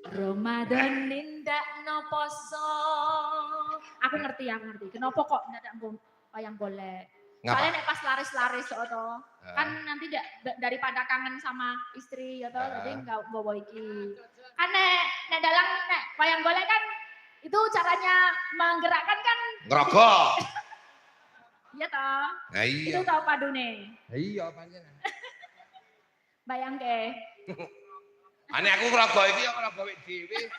Ramadan nindak no poso. Aku ngerti. Kenapa kok ndak wayang golek? Soalnya nek pas laris-laris atau kan nanti daripada kangen sama istri atau jadi enggak bawa iki. Kan nek dalang nek wayang golek kan itu caranya menggerakkan kan ngerokok. Iya toh? Nah, iya. Itu tau padune. Iya panjenengan. Bayangke. Ane aku ngerokok iki ya ora gawe dhewe.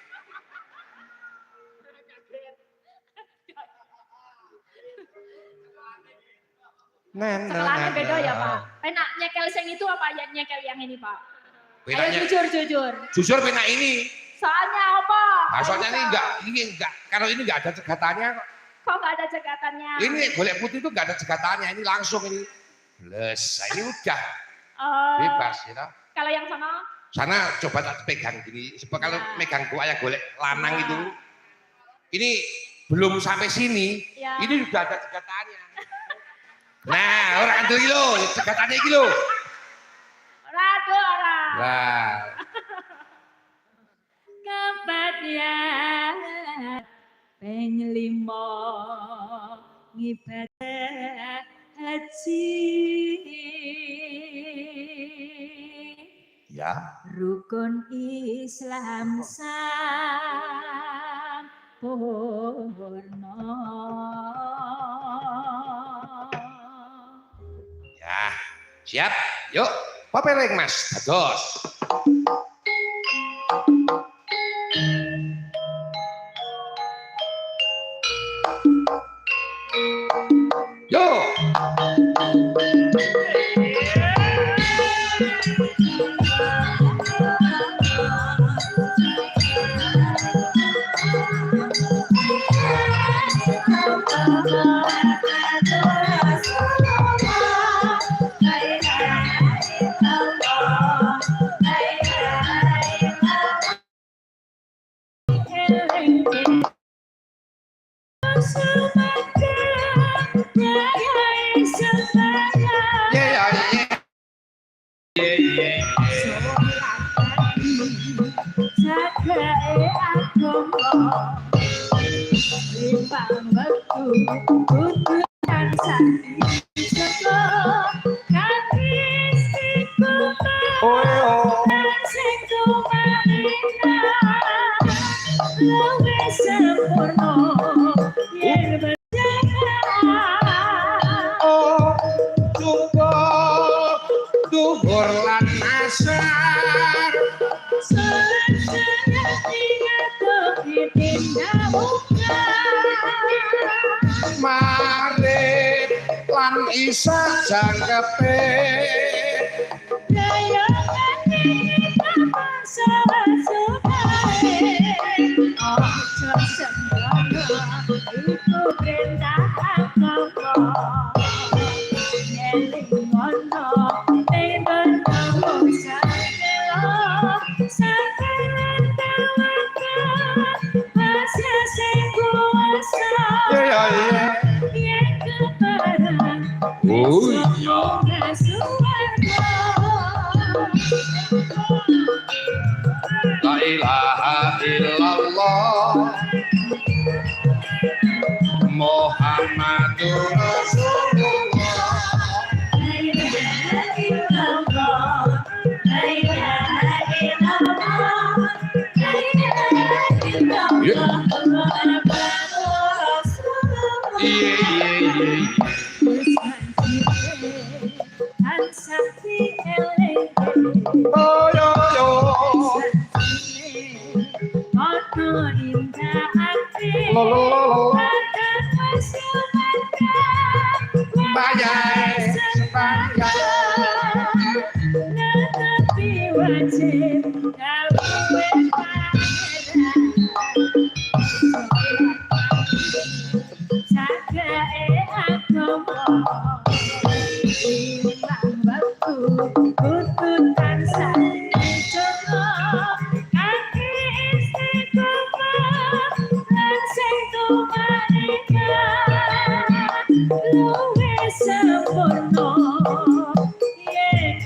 Sekolahnya beda ya Pak. Penak nyekel sing itu apa ya nyekel yang ini Pak? Ayo jujur. Jujur penak ini. Soalnya apa? Nah, soalnya ini enggak. Kalau ini enggak ada cegatannya kok. Kok enggak ada cegatannya? Ini golek putih itu enggak ada cegatannya. Ini langsung ini. Bles, ini udah. Bebas ya. Kalau yang sana? Sana coba tak pegang gini. Sebab kalau megang wayang golek lanang itu. Ini belum sampai sini. Ini sudah ada cegatannya. Nah, orang itu lho, cegatannya iki lho. Ora. Nah. Kepadanya peng 5 ngibadah haji. Ya. Rukun Islam sampurna. Ya, siap. Yuk, papeleng Mas. Dados. Yo. Isa jangkepe daya ngene apa salah-salahe ojo sembrono iku perintah agama nyeling ngono ning bentang sakelo sampeyan tawakan masya sing kuasa ya oh iya. La ilaha illallah Muhammadur Rasulullah. La ilaha illallah. La ilaha illallah. La ilaha illallah. Iya. Good.